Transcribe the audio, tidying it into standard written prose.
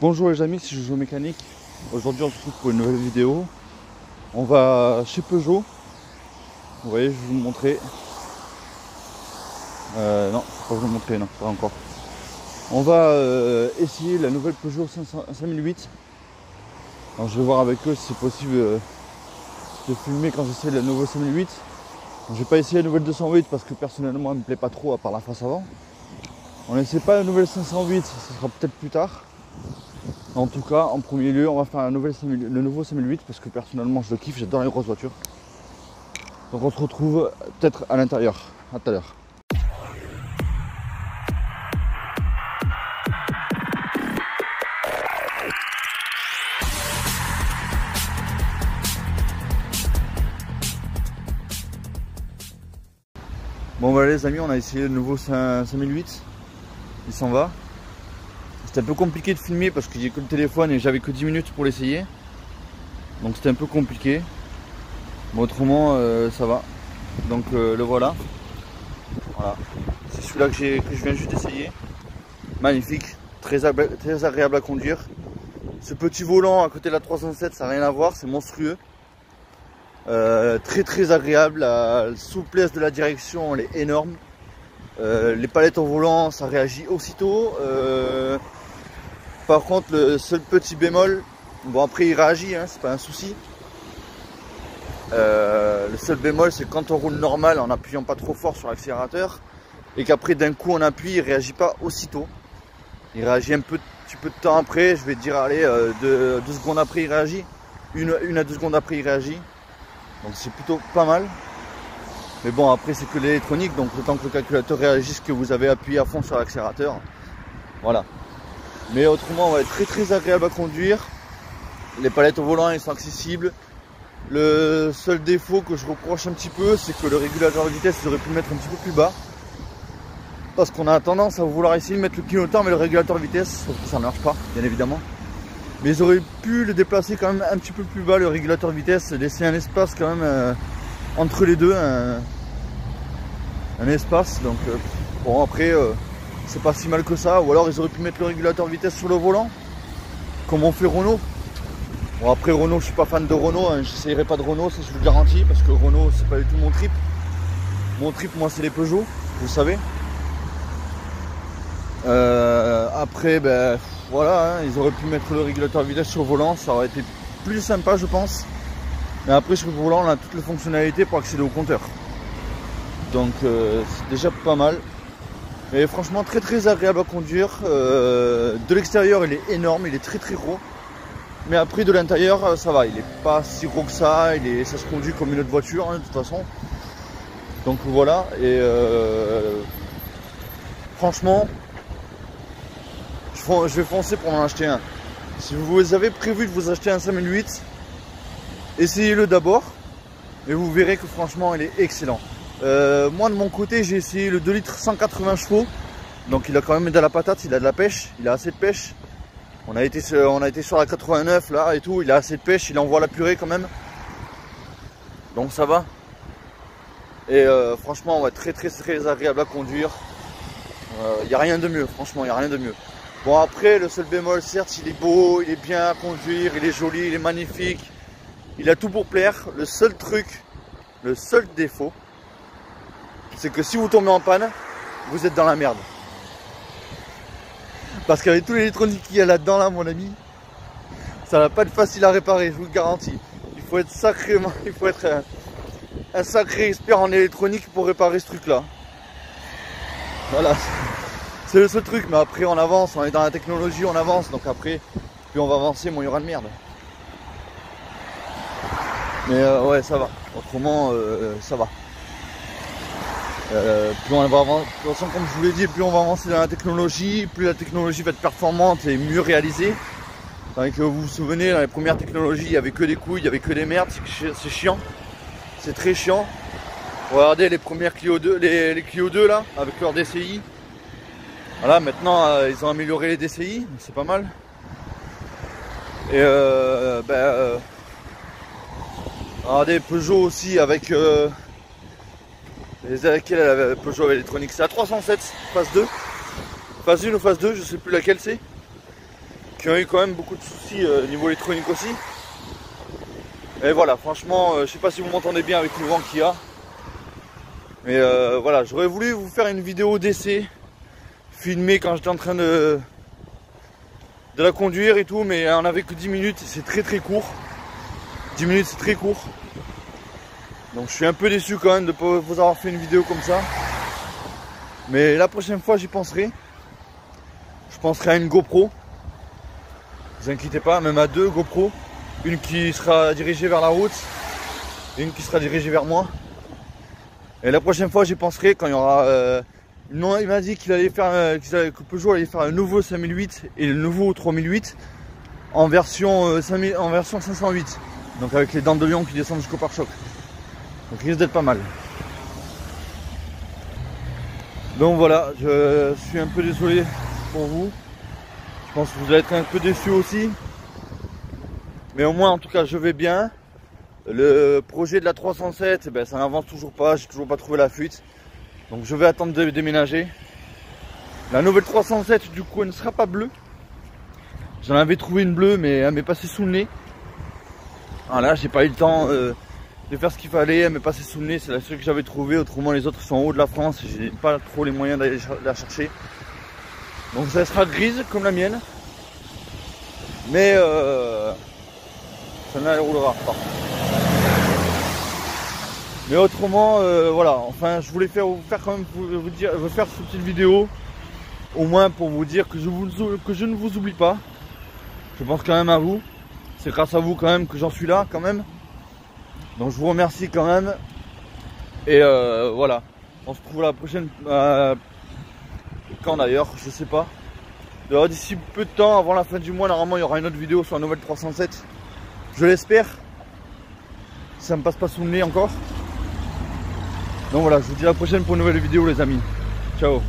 Bonjour les amis, c'est Jojo Mécanique. Aujourd'hui on se retrouve pour une nouvelle vidéo. On va chez Peugeot. Vous voyez, je vais vous montrer. Non, je ne vais pas vous montrer, non, pas encore. On va essayer la nouvelle Peugeot 5008. Alors je vais voir avec eux si c'est possible de filmer quand j'essaie la nouvelle 5008. Je vais pas essayer la nouvelle 208 parce que personnellement elle me plaît pas trop à part la face avant. On n'essaie pas la nouvelle 508, ce sera peut-être plus tard. En tout cas, en premier lieu, on va faire le nouveau 5008 parce que personnellement je le kiffe, j'adore les grosses voitures. Donc on se retrouve peut-être à l'intérieur. À tout à l'heure. Bon voilà les amis, on a essayé le nouveau 5008. Il s'en va. C'était un peu compliqué de filmer parce que j'ai que le téléphone et j'avais que 10 minutes pour l'essayer. Donc c'était un peu compliqué. Mais autrement ça va. Donc le voilà. Voilà. C'est celui-là que je viens juste d'essayer. Magnifique. Très agréable à conduire. Ce petit volant à côté de la 307, ça n'a rien à voir, c'est monstrueux. Très agréable. La souplesse de la direction, elle est énorme. Les palettes au volant, ça réagit aussitôt. Par contre, le seul petit bémol, bon après il réagit, hein, c'est pas un souci. Le seul bémol, c'est quand on roule normal en appuyant pas trop fort sur l'accélérateur et qu'après d'un coup on appuie, il réagit pas aussitôt. Il réagit un petit peu de temps après, je vais dire allez, 2 secondes après il réagit, 1 à 2 secondes après il réagit. Donc c'est plutôt pas mal. Mais bon, après c'est que l'électronique, donc le temps que le calculateur réagisse que vous avez appuyé à fond sur l'accélérateur. Voilà. Mais autrement, on va être très agréable à conduire. Les palettes au volant, elles sont accessibles. Le seul défaut que je reproche un petit peu, c'est que le régulateur de vitesse, ils auraient pu le mettre un petit peu plus bas. Parce qu'on a tendance à vouloir essayer de mettre le clignotant, mais le régulateur de vitesse, sauf que ça ne marche pas, bien évidemment. Mais ils auraient pu le déplacer quand même un petit peu plus bas, le régulateur de vitesse, laisser un espace quand même entre les deux, un espace. Donc bon, après c'est pas si mal que ça. Ou alors ils auraient pu mettre le régulateur de vitesse sur le volant, comme on fait Renault. Bon après Renault, je suis pas fan de Renault, hein. J'essayerai pas de Renault, ça je vous le garantis, parce que Renault c'est pas du tout mon trip. Mon trip moi c'est les Peugeot, vous savez. Après ben voilà, hein, ils auraient pu mettre le régulateur de vitesse sur le volant, ça aurait été plus sympa je pense. Mais après sur le volant on a toutes les fonctionnalités pour accéder au compteur. Donc c'est déjà pas mal. Et franchement très agréable à conduire. De l'extérieur il est énorme, il est très gros. Mais après de l'intérieur ça va, il est pas si gros que ça, ça se conduit comme une autre voiture hein, de toute façon. Donc voilà, et franchement je vais foncer pour en acheter un. Si vous avez prévu de vous acheter un 5008, essayez-le d'abord et vous verrez que franchement il est excellent. Moi de mon côté j'ai essayé le 2 litres 180 chevaux. Donc il a quand même de la patate, il a de la pêche, il a assez de pêche. On a été sur la 89 là et tout, il a assez de pêche, il envoie la purée quand même. Donc ça va. Et franchement on va être très agréable à conduire. Il n'y a rien de mieux, franchement il n'y a rien de mieux. Bon après le seul bémol, certes il est beau, il est bien à conduire, il est joli, il est magnifique. Il a tout pour plaire. Le seul truc, le seul défaut, c'est que si vous tombez en panne, vous êtes dans la merde. Parce qu'avec tout l'électronique qu'il y a là-dedans, là, mon ami, ça va pas être facile à réparer, je vous le garantis. Il faut être un sacré expert en électronique pour réparer ce truc-là. Voilà, c'est le seul truc. Mais après, on avance, on est dans la technologie, on avance. Donc après, plus on va avancer, moins il y aura de merde. Mais ouais, ça va. Autrement, ça va. Plus on va avancer, de toute façon, comme je vous l'ai dit, plus on va avancer dans la technologie, plus la technologie va être performante et mieux réalisée. Que vous vous souvenez, dans les premières technologies, il n'y avait que des couilles, il n'y avait que des merdes, c'est chiant. C'est très chiant. Regardez les premières Clio 2, les Clio 2 là, avec leur DCI. Voilà, maintenant ils ont amélioré les DCI, c'est pas mal. Et regardez Peugeot aussi avec laquelle avait Peugeot électronique, c'est la 307 phase 2, phase 1 ou phase 2, je sais plus laquelle c'est. qui ont eu quand même beaucoup de soucis niveau électronique aussi. Et voilà, franchement, je sais pas si vous m'entendez bien avec le vent qu'il y a. Mais voilà, j'aurais voulu vous faire une vidéo d'essai, filmée quand j'étais en train de la conduire et tout, mais on avait que 10 minutes, c'est très court. 10 minutes c'est très court. Donc je suis un peu déçu quand même de ne pas vous avoir fait une vidéo comme ça. Mais la prochaine fois j'y penserai. Je penserai à une GoPro. Ne vous inquiétez pas, même à 2 GoPro. Une qui sera dirigée vers la route et une qui sera dirigée vers moi. Et la prochaine fois j'y penserai quand il y aura... non, il m'a dit qu'il allait faire que Peugeot allait faire un nouveau 5008 et le nouveau 3008 en version 508. Donc avec les dents de lion qui descendent jusqu'au pare-choc. Donc il risque d'être pas mal. Donc voilà, je suis un peu désolé pour vous. Je pense que vous allez être un peu déçus aussi. Mais au moins en tout cas je vais bien. Le projet de la 307, ben, ça n'avance toujours pas, j'ai toujours pas trouvé la fuite. Donc je vais attendre de déménager. La nouvelle 307 du coup elle ne sera pas bleue. J'en avais trouvé une bleue mais elle m'est passée sous le nez. Voilà, j'ai pas eu le temps de faire ce qu'il fallait, elle m'est passée sous le nez, c'est la seule que j'avais trouvée. Autrement les autres sont en haut de la France, j'ai pas trop les moyens d'aller la chercher. Donc ça sera grise comme la mienne. Mais ça ne roulera pas. Mais autrement, voilà, enfin je voulais vous faire quand même vous faire cette petite vidéo. Au moins pour vous dire que je ne vous oublie pas. Je pense quand même à vous. C'est grâce à vous quand même que j'en suis là quand même. Donc je vous remercie quand même. Et voilà. On se retrouve la prochaine. Quand d'ailleurs, je sais pas. D'ici peu de temps, avant la fin du mois, normalement il y aura une autre vidéo sur la nouvelle 307. Je l'espère. Si ça me passe pas sous le nez encore. Donc voilà, je vous dis à la prochaine pour une nouvelle vidéo les amis. Ciao.